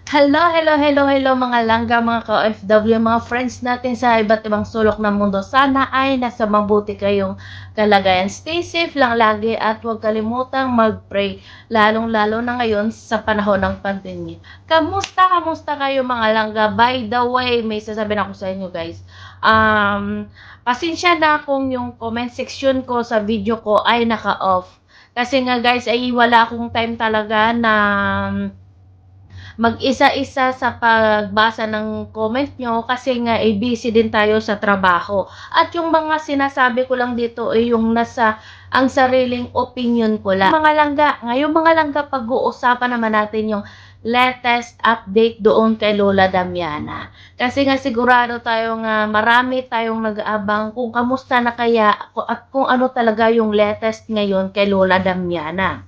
Hello, hello, hello, hello mga langga, mga ka-OFW, mga friends natin sa iba't ibang sulok ng mundo. Sana ay nasa mabuti kayong kalagayan. Stay safe lang lagi at huwag kalimutang mag-pray, lalong-lalo na ngayon sa panahon ng pandemya. Kamusta kayo mga langga? By the way, may sasabihin ako sa inyo guys. Pasensya na kung yung comment section ko sa video ko ay naka-off. Kasi nga guys, ay wala akong time talaga na mag-isa-isa sa pagbasa ng comment nyo kasi nga busy din tayo sa trabaho. At yung mga sinasabi ko lang dito ay yung nasa ang sariling opinion ko lang. Ngayong mga langga, pag-uusapan naman natin yung latest update doon kay Lola Damiana. Kasi nga sigurado tayo nga marami tayong nag-aabang kung kamusta na kaya at kung ano talaga yung latest ngayon kay Lola Damiana.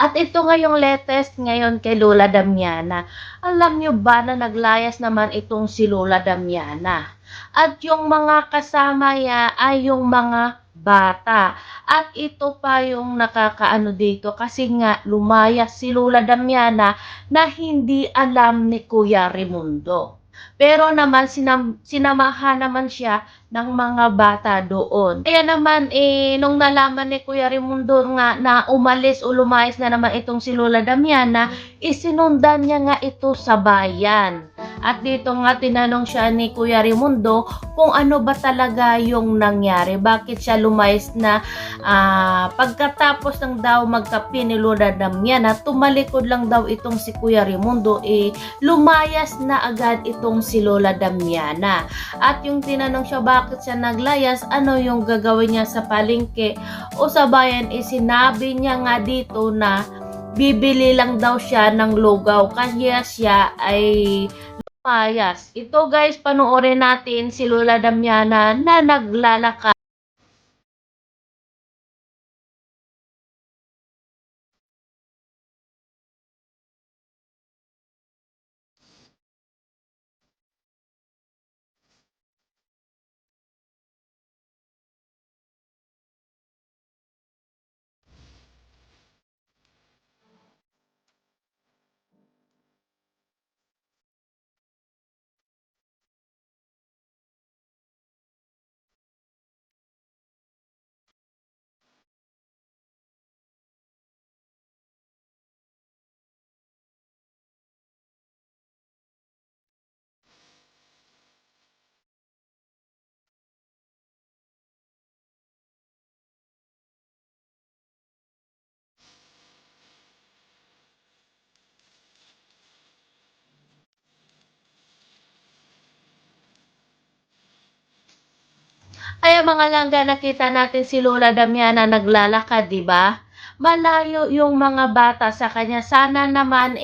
At ito ngayong latest ngayon kay Lola Damiana. Alam nyo ba na naglayas naman itong si Lola Damiana? At yung mga kasama niya ay yung mga bata. At ito pa yung nakakaano dito kasi nga lumayas si Lola Damiana na hindi alam ni Kuya Raimundo. Pero naman sinamahan naman siya ng mga bata doon. Kaya naman nung nalaman ni Kuya Raimundo nga na umalis o lumayas na naman itong si Lola Damiana, isinundan niya nga ito sa bayan. At dito nga tinanong siya ni Kuya Raimundo kung ano ba talaga yung nangyari. Bakit siya lumayas na pagkatapos ng daw magkape ni Lola Damiana, tumalikod lang daw itong si Kuya Raimundo, lumayas na agad itong si Lola Damiana. At yung tinanong siya bakit siya naglayas, ano yung gagawin niya sa palengke o sa bayan, sinabi niya nga dito na bibili lang daw siya ng lugaw kaya siya ay lumayas. Ito guys, panoorin natin si Lola Damiana na naglalakad. Ay, mga langga, nakita natin si Lola Damiana naglalakad, di ba? Malayo yung mga bata sa kanya. Sana naman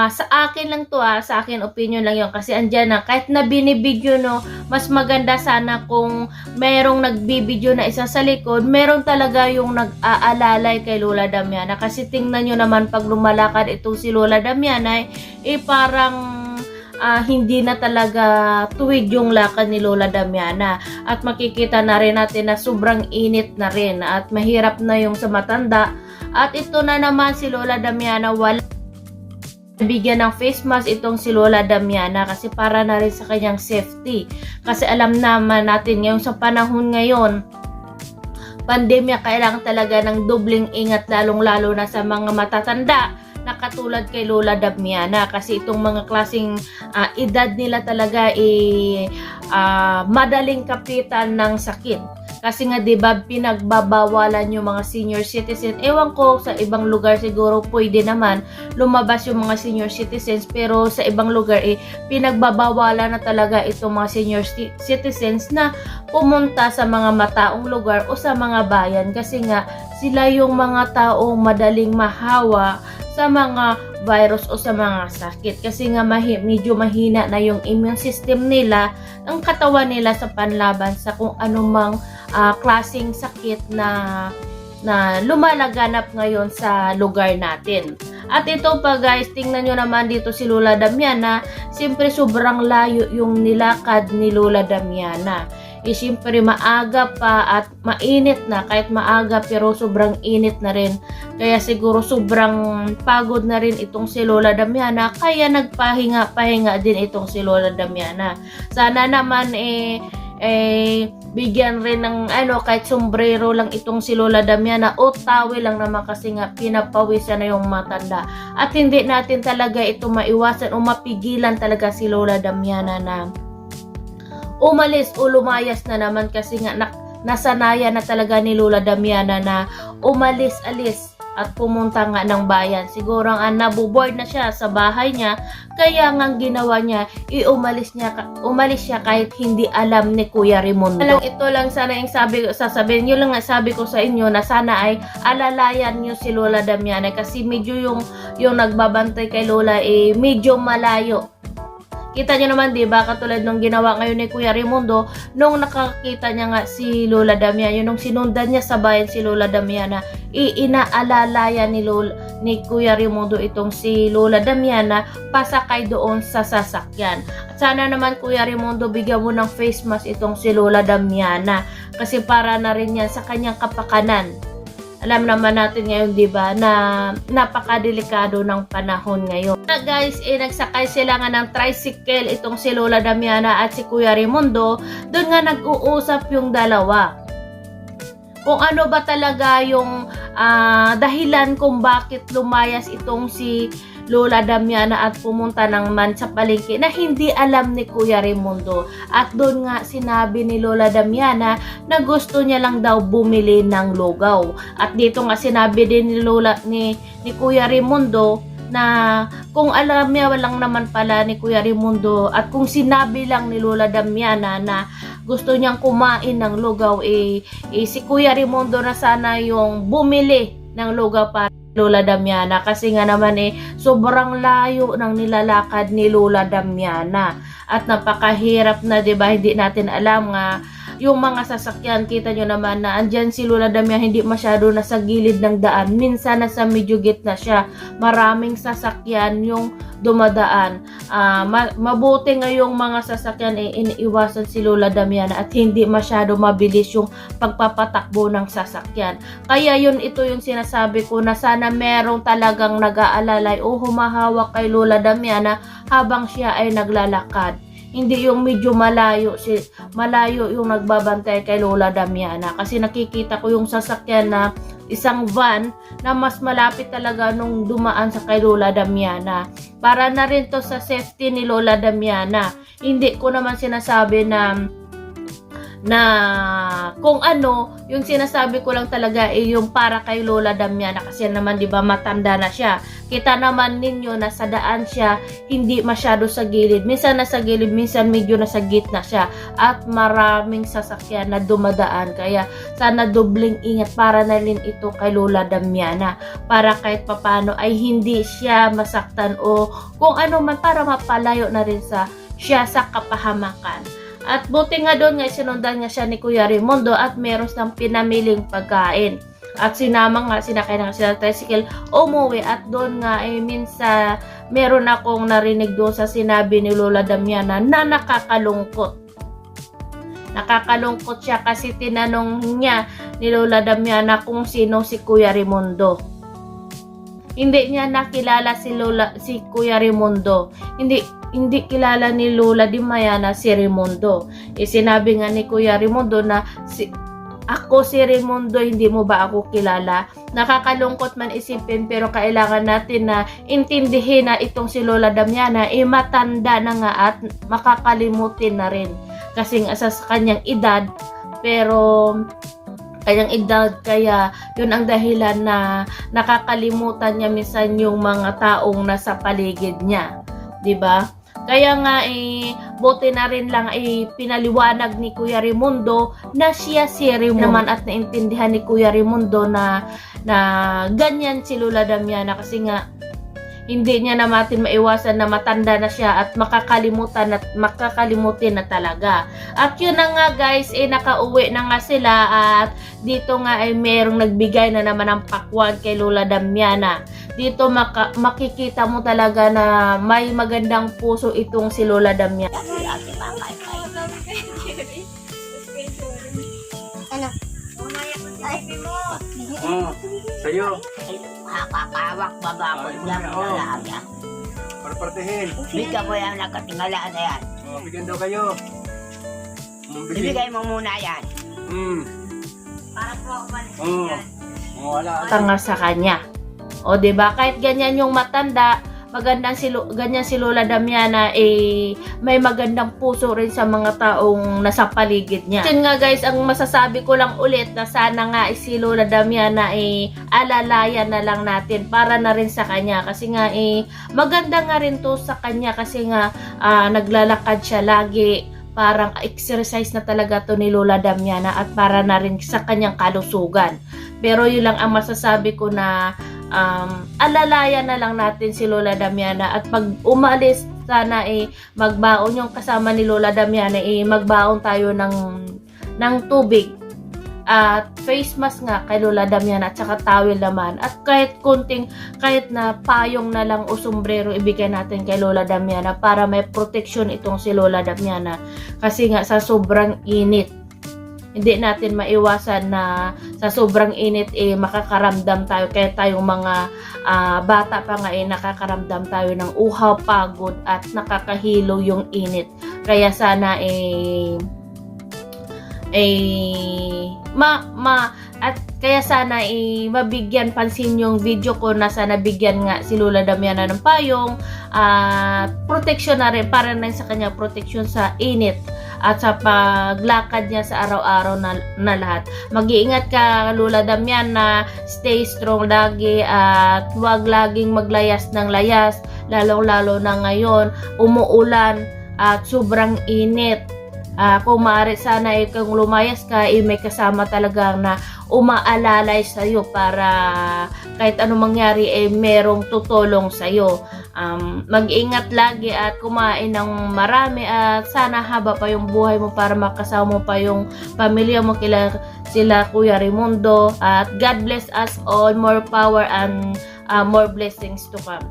sa akin lang to sa akin opinion lang yun. Kasi andyan na, kahit na binibidyo no, mas maganda sana kung merong nagbibidyo na isa sa likod, meron talaga yung nag-aalalay kay Lola Damiana. Kasi tingnan nyo naman pag lumalakad itong si Lola Damiana, parang hindi na talaga tuwid yung lakad ni Lola Damiana. At makikita na rin natin na sobrang init na rin at mahirap na yung sa matanda. At ito na naman si Lola Damiana, wala bigyan ng face mask itong si Lola Damiana kasi para na rin sa kanyang safety. Kasi alam naman natin ngayon sa panahon ngayon, pandemya, kailangan talaga ng dobling ingat lalong-lalo na sa mga matatanda na katulad kay Lola Damiana kasi itong mga klaseng edad nila talaga madaling kapitan ng sakit. Kasi nga 'di ba pinagbabawalan yung mga senior citizen. Ewan ko sa ibang lugar siguro pwede naman lumabas yung mga senior citizens, pero sa ibang lugar pinagbabawalan na talaga itong mga senior citizens na pumunta sa mga mataong lugar o sa mga bayan kasi nga sila yung mga taong madaling mahawa sa mga virus o sa mga sakit kasi nga medyo mahina na yung immune system nila, ang katawan nila sa panlaban sa kung anumang klaseng sakit na lumalaganap ngayon sa lugar natin. At ito pa guys, tingnan nyo naman dito si Lola Damiana, siyempre sobrang layo yung nilakad ni Lola Damiana. siyempre maaga pa at mainit na, kahit maaga pero sobrang init na rin. Kaya siguro sobrang pagod na rin itong si Lola Damiana, kaya nagpahinga-pahinga din itong si Lola Damiana. Sana naman bigyan rin ng kahit sombrero lang itong si Lola Damiana o tawel lang naman, kasi nga pinapawisan na yung matanda. At hindi natin talaga ito maiwasan o mapigilan talaga si Lola Damiana na umalis o lumayas na naman, kasi nga nasanayan na talaga ni Lola Damiana na umalis-alis at pumunta nga ng bayan. Siguro nga nabuboard na siya sa bahay niya, kaya nga ginawa niya, umalis siya kahit hindi alam ni Kuya Raimundo. Ito lang sana yung sasabihin, yun lang nga sabi ko sa inyo, na sana ay alalayan niyo si Lola Damiana, kasi medyo yung nagbabantay kay Lola medyo malayo. Kita nyo naman, di ba, katulad nung ginawa ngayon ni Kuya Raimundo, nung nakakita niya nga si Lola Damiana, nung sinundan niya sa bayan si Lola Damiana, inaalalayan ni Kuya Raimundo itong si Lola Damiana pasakay doon sa sasakyan. At sana naman, Kuya Raimundo, bigyan mo ng face mask itong si Lola Damiana, kasi para na rin yan sa kanyang kapakanan. Alam naman natin ngayon, di ba, na napakadelikado ng panahon ngayon. Guys, nagsakay sila nga ng tricycle itong si Lola Damiana at si Kuya Raimundo. Doon nga nag-uusap yung dalawa kung ano ba talaga yung dahilan kung bakit lumayas itong si Lola Damiana at pumunta naman sa palengke na hindi alam ni Kuya Raimundo. At doon nga sinabi ni Lola Damiana na gusto niya lang daw bumili ng lugaw. At dito nga sinabi din ni Kuya Raimundo na kung alam niya lang naman pala ni Kuya Raimundo, at kung sinabi lang ni Lola Damiana na gusto niyang kumain ng lugaw, si Kuya Raimundo na sana yung bumili ng lugaw para Lola Damiana, kasi nga naman sobrang layo ng nilalakad ni Lola Damiana at napakahirap na, 'di ba? Hindi natin alam nga yung mga sasakyan. Kita nyo naman na andyan si Lola Damiana, hindi masyado nasa gilid ng daan, minsan nasa medyo gitna siya, maraming sasakyan yung dumadaan. Mabuti nga yung mga sasakyan iniiwasan si Lola Damiana at hindi masyado mabilis yung pagpapatakbo ng sasakyan. Kaya ito yung sinasabi ko, na sana merong talagang nag-aalalay o humahawak kay Lola Damiana habang siya ay naglalakad. Hindi yung medyo malayo yung nagbabantay kay Lola Damiana, kasi nakikita ko yung sasakyan na isang van na mas malapit talaga nung dumaan sa kay Lola Damiana. Para na rin to sa safety ni Lola Damiana. Hindi ko naman sinasabi na kung ano, yung sinasabi ko lang talaga yung para kay Lola Damiana, kasi naman 'di ba matanda na siya. Kita naman ninyo na sa daan siya, hindi masyado sa gilid, minsan nasa gilid, minsan medyo nasa gitna siya, at maraming sasakyan na dumadaan. Kaya sana dobling ingat para na rin ito kay Lola Damiana, para kahit papano ay hindi siya masaktan o kung ano man, para mapalayo na rin siya sa kapahamakan. At buti nga doon nga sinundan nga siya ni Kuya Raimundo at meron silang pinamiling pagkain. At sinakay na sila tricycle, umuwi. At doon nga minsan meron akong narinig doon sa sinabi ni Lola Damiana na nakakalungkot. Nakakalungkot siya kasi tinanong niya ni Lola Damiana kung sino si Kuya Raimundo. Hindi niya nakilala si Kuya Raimundo. Hindi kilala ni Lola Damiana si Raimundo. Sinabi nga ni Kuya Raimundo na ako si Raimundo, hindi mo ba ako kilala? Nakakalungkot man isipin, pero kailangan natin na intindihin na itong si Lola Damiana matanda na nga at makakalimutin na rin. Kasi nga sa kanyang edad, kaya yun ang dahilan na nakakalimutan niya minsan yung mga taong nasa paligid niya, 'di ba? Kaya nga buti na rin lang pinaliwanag ni Kuya Raimundo na siya si Raimundo naman, at naintindihan ni Kuya Raimundo na ganyan si Lola Damiana, kasi nga hindi niya natin maiwasan na matanda na siya at makakalimutin na talaga. At yun na nga guys, nakauwi na nga sila, at dito nga merong nagbigay na naman ng pakwan kay Lola Damiana. Dito makikita mo talaga na may magandang puso itong si Lola Damiana. Sa'yo. Kakakawak baba ko lang Oo. alaga. Para partihin. Bigyan mo yan nakatingalaan na yan. Bigyan daw kayo. Ibigay mo muna yan. Para po ako Wala. tanga sa kanya. O 'di ba? Kahit ganyan yung matanda, ganyan si Lola Damiana may magandang puso rin sa mga taong nasa paligid niya. Yun nga guys, ang masasabi ko lang ulit na sana nga si Lola Damiana alalayan na lang natin para na rin sa kanya kasi nga maganda nga rin to sa kanya kasi nga naglalakad siya lagi. Parang exercise na talaga to ni Lola Damiana at para na rin sa kanyang kalusugan. Pero yun lang ang masasabi ko na alalayan na lang natin si Lola Damiana at pag umalis sana magbaon yung kasama ni Lola Damiana magbaon tayo ng tubig at face mask nga kay Lola Damiana at saka towel naman at kahit na payong na lang o sombrero ibigay natin kay Lola Damiana para may protection itong si Lola Damiana kasi nga sa sobrang init hindi natin maiwasan na sa sobrang init makakaramdam tayo kaya tayong mga bata pa nga nakakaramdam tayo ng uhaw, pagod at nakakahilo yung init kaya sana at kaya sana mabigyan pansin yung video ko na sana bigyan nga si Lola Damiana ng payong protection na rin para na sa kanya protection sa init at sa paglakad niya sa araw-araw na lahat. Mag-iingat ka Lola Damiana, stay strong lagi at huwag laging maglayas ng layas lalong-lalo na ngayon umuulan at sobrang init. Kung maaari sana kung lumayas ka may kasama talagang na umaalalay sa'yo para kahit anong mangyari merong tutulong sa'yo. Mag-ingat lagi at kumain ng marami at sana haba pa yung buhay mo para makasama mo pa yung pamilya mo sila Kuya Raimundo at God bless us all, more power and more blessings to come.